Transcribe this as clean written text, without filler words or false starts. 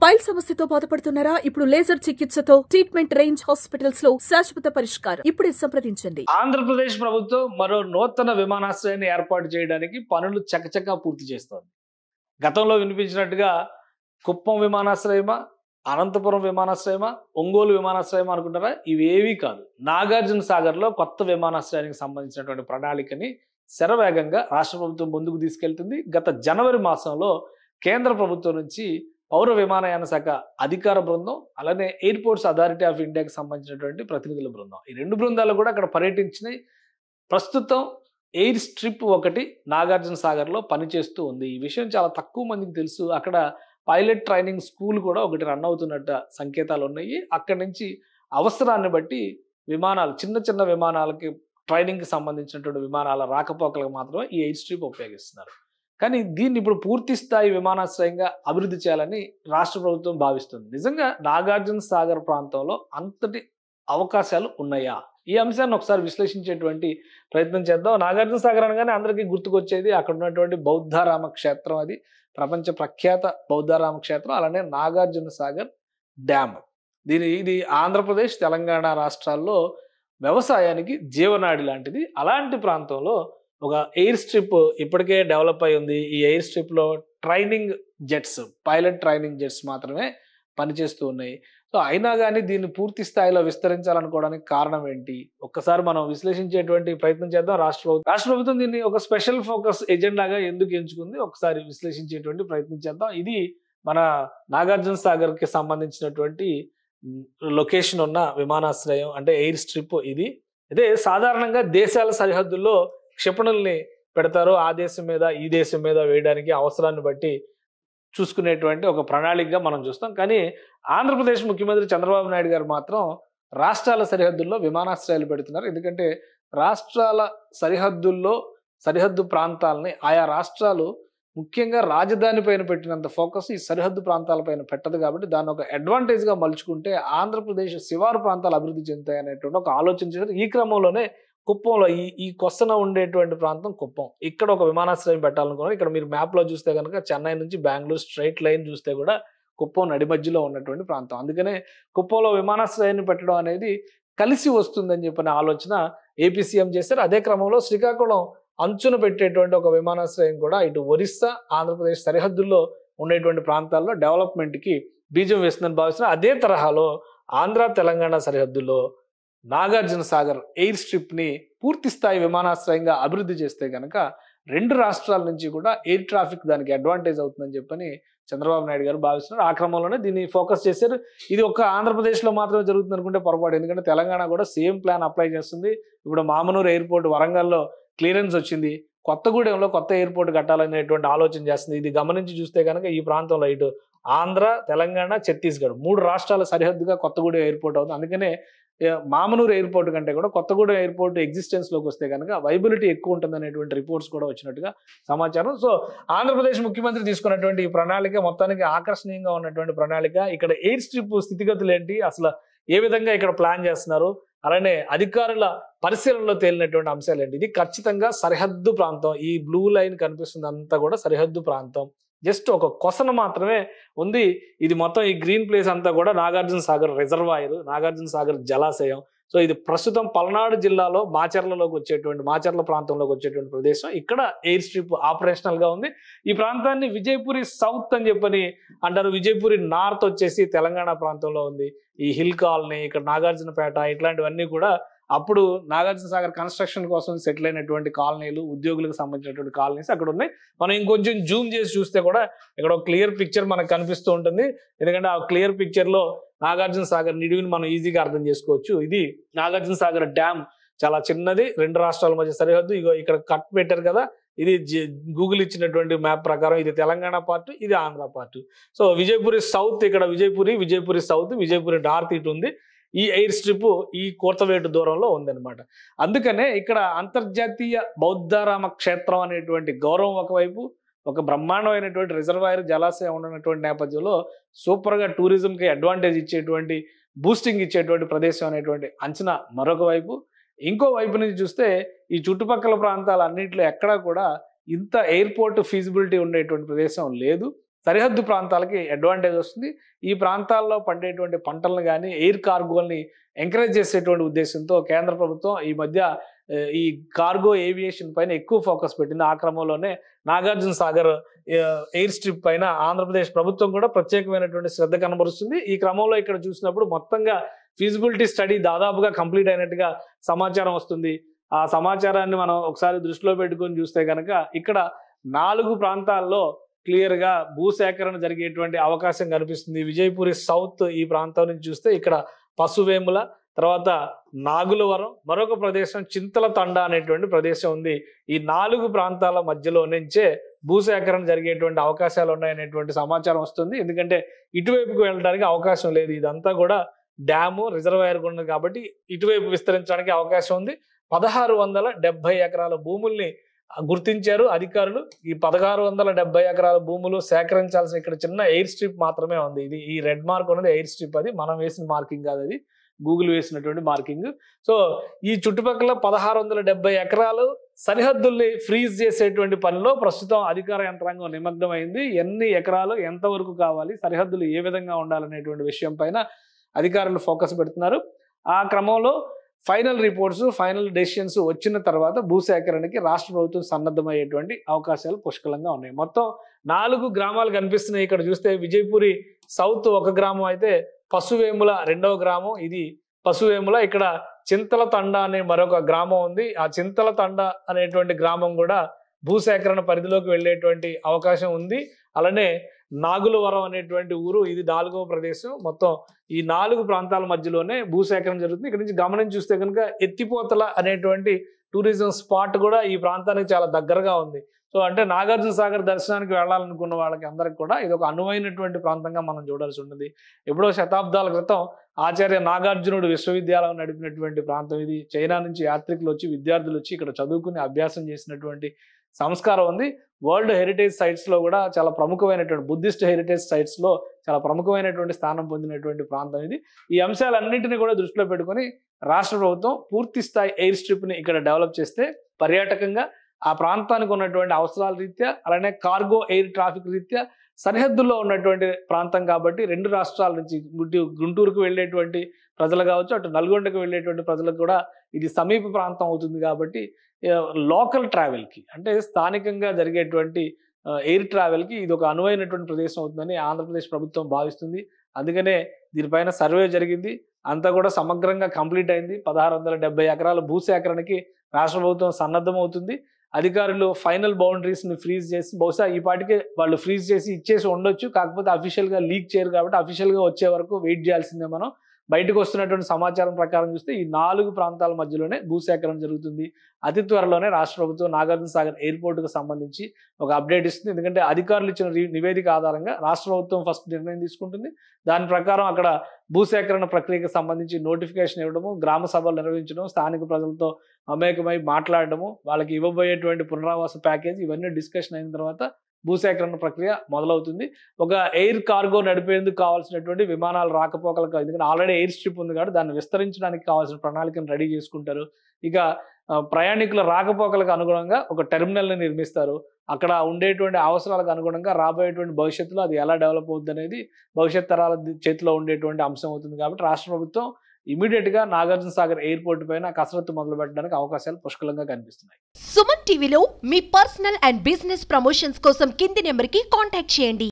Pile సమస్యతో బాధపడుతున్నారా? ఇప్పుడు లేజర్ చికిత్సతో ట్రీట్మెంట్ రేంజ్ హాస్పిటల్స్ లో శాశ్వత పరిష్కారం. ఇప్పుడే సంప్రదించండి. ఆంధ్రప్రదేశ్ ప్రభుత్వం మరో నూతన విమానాశ్రయాన్ని ఏర్పాటు చేయడానికి పనులు చకచకా పూర్తి చేస్తోంది. గతంలో వినిపించినట్టుగా కుప్పం విమానాశ్రయమా, అనంతపురం విమానాశ్రయమా, ఒంగోలు విమానాశ్రయమా అనుకుంటారా? ఇవేవీ కాదు. నాగార్జున సాగర్లో కొత్త విమానాశ్రయానికి సంబంధించినటువంటి ప్రణాళికని శరవేగంగా రాష్ట్ర ప్రభుత్వం ముందుకు తీసుకెళ్తుంది. గత జనవరి మాసంలో కేంద్ర ప్రభుత్వం నుంచి పౌర విమానయాన శాఖ అధికార బృందం, అలానే ఎయిర్పోర్ట్స్ అథారిటీ ఆఫ్ ఇండియాకి సంబంధించినటువంటి ప్రతినిధుల బృందం, ఈ రెండు బృందాలు కూడా అక్కడ పర్యటించినాయి. ప్రస్తుతం ఎయిర్ స్ట్రిప్ ఒకటి నాగార్జున సాగర్లో పనిచేస్తూ ఉంది. ఈ విషయం చాలా తక్కువ మందికి తెలుసు. అక్కడ పైలట్ ట్రైనింగ్ స్కూల్ కూడా ఒకటి రన్ అవుతున్నట్టు సంకేతాలు ఉన్నాయి. అక్కడి నుంచి అవసరాన్ని బట్టి విమానాలు, చిన్న చిన్న విమానాలకి ట్రైనింగ్కి సంబంధించినటువంటి విమానాల రాకపోకలకు మాత్రమే ఈ ఎయిర్ స్ట్రిప్ ఉపయోగిస్తున్నారు. కానీ దీన్ని ఇప్పుడు పూర్తి స్థాయి విమానాశ్రయంగా అభివృద్ధి చేయాలని రాష్ట్ర ప్రభుత్వం భావిస్తుంది. నిజంగా నాగార్జున సాగర్ ప్రాంతంలో అంతటి అవకాశాలు ఉన్నాయా? ఈ అంశాన్ని ఒకసారి విశ్లేషించేటువంటి ప్రయత్నం చేద్దాం. నాగార్జున సాగర్ అనగానే అందరికీ గుర్తుకొచ్చేది అక్కడ ఉన్నటువంటి బౌద్ధరామ క్షేత్రం. అది ప్రపంచ ప్రఖ్యాత బౌద్ధరామ క్షేత్రం. అలానే నాగార్జున సాగర్ డ్యామ్. ఇది ఆంధ్రప్రదేశ్, తెలంగాణ రాష్ట్రాల్లో వ్యవసాయానికి జీవనాడి లాంటిది. అలాంటి ప్రాంతంలో ఒక ఎయిర్ స్ట్రిప్ ఇప్పటికే డెవలప్ అయి ఉంది. ఈ ఎయిర్ స్ట్రిప్లో training jets, pilot training jets మాత్రమే పనిచేస్తూ ఉన్నాయి. సో అయినా కానీ దీన్ని పూర్తి స్థాయిలో విస్తరించాలనుకోవడానికి కారణం ఏంటి? ఒక్కసారి మనం విశ్లేషించేటువంటి ప్రయత్నం చేద్దాం. రాష్ట్ర ప్రభుత్వం దీన్ని ఒక స్పెషల్ ఫోకస్ ఎజెండాగా ఎందుకు ఎంచుకుంది ఒకసారి విశ్లేషించేటువంటి ప్రయత్నం చేద్దాం. ఇది మన నాగార్జున సాగర్కి సంబంధించినటువంటి లొకేషన్ ఉన్న విమానాశ్రయం, అంటే ఎయిర్ స్ట్రిప్ ఇది. అయితే సాధారణంగా దేశాల సరిహద్దుల్లో క్షిపణుల్ని పెడతారు. ఆ దేశం మీద ఈ దేశం మీద వేయడానికి అవసరాన్ని బట్టి చూసుకునేటువంటి ఒక ప్రణాళికగా మనం చూస్తాం. కానీ ఆంధ్రప్రదేశ్ ముఖ్యమంత్రి చంద్రబాబు నాయుడు గారు మాత్రం రాష్ట్రాల సరిహద్దుల్లో విమానాశ్రయాలు పెడుతున్నారు. ఎందుకంటే రాష్ట్రాల సరిహద్దు ప్రాంతాలని ఆయా రాష్ట్రాలు ముఖ్యంగా రాజధాని పైన పెట్టినంత ఫోకస్ ఈ సరిహద్దు ప్రాంతాలపైన పెట్టదు. కాబట్టి దాన్ని ఒక అడ్వాంటేజ్గా మలుచుకుంటే ఆంధ్రప్రదేశ్ శివారు ప్రాంతాలు అభివృద్ధి చెందుతాయి అనేటువంటి ఒక ఆలోచన చేశారు. ఈ క్రమంలోనే కుప్పంలో ఈ కొసన ఉండేటువంటి ప్రాంతం కుప్పం, ఇక్కడ ఒక విమానాశ్రయం పెట్టాలనుకున్నారు. ఇక్కడ మీరు మ్యాప్లో చూస్తే కనుక చెన్నై నుంచి బెంగళూరు స్ట్రైట్ లైన్ చూస్తే కూడా కుప్పం నడి మధ్యలో ఉన్నటువంటి ప్రాంతం. అందుకనే కుప్పంలో విమానాశ్రయాన్ని పెట్టడం అనేది కలిసి వస్తుందని చెప్పిన ఆలోచన ఏపీ సీఎం చేశారు. అదే క్రమంలో శ్రీకాకుళం అంచున పెట్టేటువంటి ఒక విమానాశ్రయం కూడా ఇటు ఒరిస్సా, ఆంధ్రప్రదేశ్ సరిహద్దుల్లో ఉండేటువంటి ప్రాంతాల్లో డెవలప్మెంట్కి బీజం వేస్తుందని భావిస్తున్నారు. అదే తరహాలో ఆంధ్ర తెలంగాణ సరిహద్దుల్లో నాగార్జున సాగర్ ఎయిర్ స్ట్రిప్ని పూర్తి స్థాయి విమానాశ్రయంగా అభివృద్ధి చేస్తే కనుక రెండు రాష్ట్రాల నుంచి కూడా ఎయిర్ ట్రాఫిక్ దానికి అడ్వాంటేజ్ అవుతుందని చెప్పని చంద్రబాబు నాయుడు గారు భావిస్తున్నారు. ఆ క్రమంలోనే దీన్ని ఫోకస్ చేశారు. ఇది ఒక్క ఆంధ్రప్రదేశ్లో మాత్రమే జరుగుతుంది అనుకుంటే పొరపాటు. ఎందుకంటే తెలంగాణ కూడా సేమ్ ప్లాన్ అప్లై చేస్తుంది. ఇప్పుడు మామనూరు ఎయిర్పోర్ట్ వరంగల్లో క్లియరెన్స్ వచ్చింది. కొత్తగూడెంలో కొత్త ఎయిర్పోర్ట్ కట్టాలనేటువంటి ఆలోచన చేస్తుంది. ఇది గమనించి చూస్తే కనుక ఈ ప్రాంతంలో ఇటు ఆంధ్ర, తెలంగాణ, ఛత్తీస్గఢ్ మూడు రాష్ట్రాల సరిహద్దుగా కొత్తగూడెం ఎయిర్పోర్ట్ అవుతుంది. అందుకనే మామనూరు ఎయిర్పోర్ట్ కంటే కూడా కొత్తగూడెం ఎయిర్పోర్ట్ ఎగ్జిస్టెన్స్లోకి వస్తే కనుక వైబిలిటీ ఎక్కువ ఉంటుంది అనేటువంటి రిపోర్ట్స్ కూడా వచ్చినట్టుగా సమాచారం. సో ఆంధ్రప్రదేశ్ ముఖ్యమంత్రి తీసుకున్నటువంటి ఈ ప్రణాళిక మొత్తానికి ఆకర్షణీయంగా ఉన్నటువంటి ప్రణాళిక. ఇక్కడ ఎయిర్ స్ట్రిప్ స్థితిగతులు ఏంటి, అసలు ఏ విధంగా ఇక్కడ ప్లాన్ చేస్తున్నారు, అలానే అధికారుల పరిశీలనలో తేలినటువంటి అంశాలు ఏంటి? ఇది ఖచ్చితంగా సరిహద్దు ప్రాంతం. ఈ బ్లూ లైన్ కనిపిస్తుంది అంతా కూడా సరిహద్దు ప్రాంతం. జస్ట్ ఒక కొసన మాత్రమే ఉంది. ఇది మొత్తం ఈ గ్రీన్ ప్లేస్ అంతా కూడా నాగార్జున సాగర్ రిజర్వాయర్, నాగార్జున సాగర్ జలాశయం. సో ఇది ప్రస్తుతం పల్నాడు జిల్లాలో మాచర్ల ప్రాంతంలోకి వచ్చేటువంటి ప్రదేశం. ఇక్కడ ఎయిర్ స్ట్రిప్ ఆపరేషనల్ గా ఉంది. ఈ ప్రాంతాన్ని విజయపురి సౌత్ అని చెప్పని అంటారు. విజయపురి నార్త్ వచ్చేసి తెలంగాణ ప్రాంతంలో ఉంది. ఈ హిల్ కాలనీ, ఇక్కడ నాగార్జునపేట, ఇట్లాంటివన్నీ కూడా అప్పుడు నాగార్జున సాగర్ కన్స్ట్రక్షన్ కోసం సెటిల్ అయినటువంటి కాలనీలు, ఉద్యోగులకు సంబంధించినటువంటి కాలనీస్ అక్కడ ఉన్నాయి. మనం ఇంకొంచెం జూమ్ చేసి చూస్తే కూడా ఇక్కడ ఒక క్లియర్ పిక్చర్ మనకు కనిపిస్తూ ఉంటుంది. ఎందుకంటే ఆ క్లియర్ పిక్చర్ లో నాగార్జున సాగర్ నిడివిని మనం ఈజీగా అర్థం చేసుకోవచ్చు. ఇది నాగార్జున సాగర్ డ్యామ్, చాలా చిన్నది, రెండు రాష్ట్రాల మధ్య సరిహద్దు. ఇగో ఇక్కడ కట్ పెట్టారు కదా, ఇది గూగుల్ ఇచ్చినటువంటి మ్యాప్ ప్రకారం ఇది తెలంగాణ పార్ట్, ఇది Andhra part. So Vijayapuri south, ఇక్కడ విజయపురి సౌత్, విజయపురి నార్త్ ఇటు ఉంది. ఈ ఎయిర్ స్ట్రిప్ ఈ కోతవేటు దూరంలో ఉందన్నమాట. అందుకనే ఇక్కడ అంతర్జాతీయ బౌద్ధరామ క్షేత్రం అనేటువంటి గౌరవం ఒకవైపు, ఒక బ్రహ్మాండమైనటువంటి రిజర్వాయర్ జలాశయం ఉన్నటువంటి నేపథ్యంలో సూపర్గా టూరిజంకి అడ్వాంటేజ్ ఇచ్చేటువంటి, బూస్టింగ్ ఇచ్చేటువంటి ప్రదేశం అనేటువంటి అంచనా మరొక వైపు. ఇంకో వైపు నుంచి చూస్తే ఈ చుట్టుపక్కల ప్రాంతాలన్నింటిలో ఎక్కడా కూడా ఇంత ఎయిర్పోర్ట్ ఫీజిబిలిటీ ఉండేటువంటి ప్రదేశం లేదు. సరిహద్దు ప్రాంతాలకి అడ్వాంటేజ్ వస్తుంది. ఈ ప్రాంతాల్లో పండేటువంటి పంటలను కానీ ఎయిర్ కార్గోల్ని ఎంకరేజ్ చేసేటువంటి ఉద్దేశంతో కేంద్ర ప్రభుత్వం ఈ మధ్య ఈ కార్గో ఏవియేషన్ పైన ఎక్కువ ఫోకస్ పెట్టింది. ఆ క్రమంలోనే నాగార్జున సాగర్ ఎయిర్ స్ట్రిప్ పైన ఆంధ్రప్రదేశ్ ప్రభుత్వం కూడా ప్రత్యేకమైనటువంటి శ్రద్ధ కనబరుస్తుంది. ఈ క్రమంలో ఇక్కడ చూసినప్పుడు మొత్తంగా ఫీజిబిలిటీ స్టడీ దాదాపుగా కంప్లీట్ అయినట్టుగా సమాచారం వస్తుంది. ఆ సమాచారాన్ని మనం ఒకసారి దృష్టిలో పెట్టుకొని చూస్తే కనుక ఇక్కడ 4 ప్రాంతాల్లో క్లియర్ గా భూసేకరణ జరిగేటువంటి అవకాశం కనిపిస్తుంది. విజయపురి సౌత్ ఈ ప్రాంతం నుంచి చూస్తే ఇక్కడ పశువేముల, తర్వాత నాగులవరం, మరొక ప్రదేశం చింతల తండ అనేటువంటి ప్రదేశం ఉంది. ఈ 4 ప్రాంతాల మధ్యలో నుంచే భూసేకరణ జరిగేటువంటి అవకాశాలు ఉన్నాయనేటువంటి సమాచారం వస్తుంది. ఎందుకంటే ఇటువైపుకు వెళ్ళడానికి అవకాశం లేదు. ఇదంతా కూడా డ్యాము రిజర్వాయర్ ఉన్నది కాబట్టి ఇటువైపు విస్తరించడానికి అవకాశం ఉంది. 1670 ఎకరాల భూముల్ని గుర్తించారు అధికారులు. ఈ 1670 ఎకరాల భూములు సేకరించాల్సిన ఇక్కడ చిన్న ఎయిర్ స్ట్రిప్ మాత్రమే ఉంది. ఇది ఈ రెడ్ మార్క్ ఉన్నది ఎయిర్ స్ట్రిప్, అది మనం వేసిన మార్కింగ్ కాదు, అది గూగుల్ వేసినటువంటి మార్కింగ్. సో ఈ చుట్టుపక్కల 1670 ఎకరాలు సరిహద్దుల్ని ఫ్రీజ్ చేసేటువంటి పనిలో ప్రస్తుతం అధికార యంత్రాంగం నిమగ్నమైంది. ఎన్ని ఎకరాలు ఎంతవరకు కావాలి, సరిహద్దులు ఏ విధంగా ఉండాలనేటువంటి విషయం పైన అధికారులు ఫోకస్ పెడుతున్నారు. ఆ క్రమంలో ఫైనల్ రిపోర్ట్స్, ఫైనల్ డెసిషన్స్ వచ్చిన తర్వాత భూసేకరణకి రాష్ట్ర ప్రభుత్వం సన్నద్ధమయ్యేటువంటి అవకాశాలు పుష్కలంగా ఉన్నాయి. మొత్తం 4 గ్రామాలు కనిపిస్తున్నాయి. ఇక్కడ చూస్తే విజయపురి సౌత్ ఒక గ్రామం అయితే పశువేముల 2వ గ్రామం, ఇది పశువేముల. ఇక్కడ చింతల తండ అనే మరొక గ్రామం ఉంది. ఆ చింతల తండ అనేటువంటి గ్రామం కూడా భూసేకరణ పరిధిలోకి వెళ్ళేటువంటి అవకాశం ఉంది. అలానే నాగులవరం అనేటువంటి ఊరు, ఇది 4వ ప్రదేశం. మొత్తం ఈ 4 ప్రాంతాల మధ్యలోనే భూసేకరణ జరుగుతుంది. ఇక్కడ నుంచి గమనించి చూస్తే కనుక ఎత్తిపోతల అనేటువంటి టూరిజం స్పాట్ కూడా ఈ ప్రాంతానికి చాలా దగ్గరగా ఉంది. సో అంటే నాగార్జున సాగర్ దర్శనానికి వెళ్ళాలనుకున్న వాళ్ళకి అందరికి కూడా ఇది ఒక అనువైనటువంటి ప్రాంతంగా మనం చూడాల్సి ఉంటుంది. ఎప్పుడో శతాబ్దాల క్రితం ఆచార్య నాగార్జునుడు విశ్వవిద్యాలయం నడిపినటువంటి ప్రాంతం ఇది. చైనా నుంచి యాత్రికులు వచ్చి, విద్యార్థులు వచ్చి ఇక్కడ చదువుకుని అభ్యాసం చేసినటువంటి సంస్కారం ఉంది. వరల్డ్ హెరిటేజ్ సైట్స్ లో కూడా చాలా ప్రముఖమైనటువంటి బుద్ధిస్ట్ హెరిటేజ్ సైట్స్ లో చాలా ప్రముఖమైనటువంటి స్థానం పొందినటువంటి ప్రాంతం ఇది. ఈ అంశాలన్నింటినీ కూడా దృష్టిలో పెట్టుకొని రాష్ట్ర ప్రభుత్వం పూర్తి స్థాయి ఎయిర్ స్ట్రిప్ ని ఇక్కడ డెవలప్ చేస్తే పర్యాటకంగా ఆ ప్రాంతానికి ఉన్నటువంటి అవసరాల రీత్యా, అలానే కార్గో ఎయిర్ ట్రాఫిక్ రీత్యా సరిహద్దుల్లో ఉన్నటువంటి ప్రాంతం కాబట్టి 2 రాష్ట్రాల నుంచి గుంటూరుకు వెళ్ళేటువంటి ప్రజలు కావచ్చు, అటు నల్గొండకు వెళ్ళేటువంటి ప్రజలకు కూడా ఇది సమీప ప్రాంతం అవుతుంది. కాబట్టి లోకల్ ట్రావెల్కి, అంటే స్థానికంగా జరిగేటువంటి ఎయిర్ ట్రావెల్కి ఇది ఒక అనువైనటువంటి ప్రదేశం అవుతుందని ఆంధ్రప్రదేశ్ ప్రభుత్వం భావిస్తుంది. అందుకనే దీనిపైన సర్వే జరిగింది, అంతా కూడా సమగ్రంగా కంప్లీట్ అయింది. 1670 ఎకరాల భూసేకరణకి రాష్ట్ర ప్రభుత్వం సన్నద్ధం అవుతుంది. అధికారులు ఫైనల్ బౌండరీస్ని ఫ్రీజ్ చేసి, బహుశా ఈ పాటికే వాళ్ళు ఫ్రీజ్ చేసి ఇచ్చేసి ఉండొచ్చు, కాకపోతే అఫీషియల్గా లీక్ చేయరు కాబట్టి అఫీషియల్గా వచ్చే వరకు వెయిట్ చేయాల్సిందే. మనం బయటకు వస్తున్నటువంటి సమాచారం ప్రకారం చూస్తే ఈ 4 ప్రాంతాల మధ్యలోనే భూసేకరణ జరుగుతుంది. అతి త్వరలోనే రాష్ట్ర ప్రభుత్వం నాగార్జున సాగర్ ఎయిర్పోర్ట్కు సంబంధించి ఒక అప్డేట్ ఇస్తుంది. ఎందుకంటే అధికారులు ఇచ్చిన నివేదిక ఆధారంగా రాష్ట్ర ప్రభుత్వం ఫస్ట్ నిర్ణయం తీసుకుంటుంది. దాని ప్రకారం అక్కడ భూసేకరణ ప్రక్రియకు సంబంధించి నోటిఫికేషన్ ఇవ్వడము, గ్రామ సభలు నిర్వహించడం, స్థానిక ప్రజలతో మమేకమై మాట్లాడడము, వాళ్ళకి ఇవ్వబోయేటువంటి పునరావాస ప్యాకేజ్, ఇవన్నీ డిస్కషన్ అయిన తర్వాత భూసేకరణ ప్రక్రియ మొదలవుతుంది. ఒక ఎయిర్ కార్గో నడిపేందుకు కావాల్సినటువంటి విమానాల రాకపోకలకు, ఎందుకంటే ఆల్రెడీ ఎయిర్ స్ట్రిప్ ఉంది కాబట్టి దాన్ని విస్తరించడానికి కావాల్సిన ప్రణాళికను రెడీ చేసుకుంటారు. ఇక ప్రయాణికుల రాకపోకలకు అనుగుణంగా ఒక టెర్మినల్ని నిర్మిస్తారు. అక్కడ ఉండేటువంటి అవసరాలకు అనుగుణంగా రాబోయేటువంటి భవిష్యత్తులో అది ఎలా డెవలప్ అవుతుంది అనేది భవిష్యత్ తరాల చేతిలో ఉండేటువంటి అంశం అవుతుంది. కాబట్టి రాష్ట్ర ప్రభుత్వం ఇమీడియట్ గా నాగార్జున సాగర్ ఎయిర్పోర్ట్ పైన కసరత్తు మొదలు పెట్టడానికి అవకాశాలు పుష్కలంగా కనిపిస్తున్నాయి. సుమన్ టీవీలో మీ పర్సనల్ అండ్ బిజినెస్ ప్రమోషన్స్ కోసం కింది నెంబర్కి కాంటాక్ట్ చేయండి.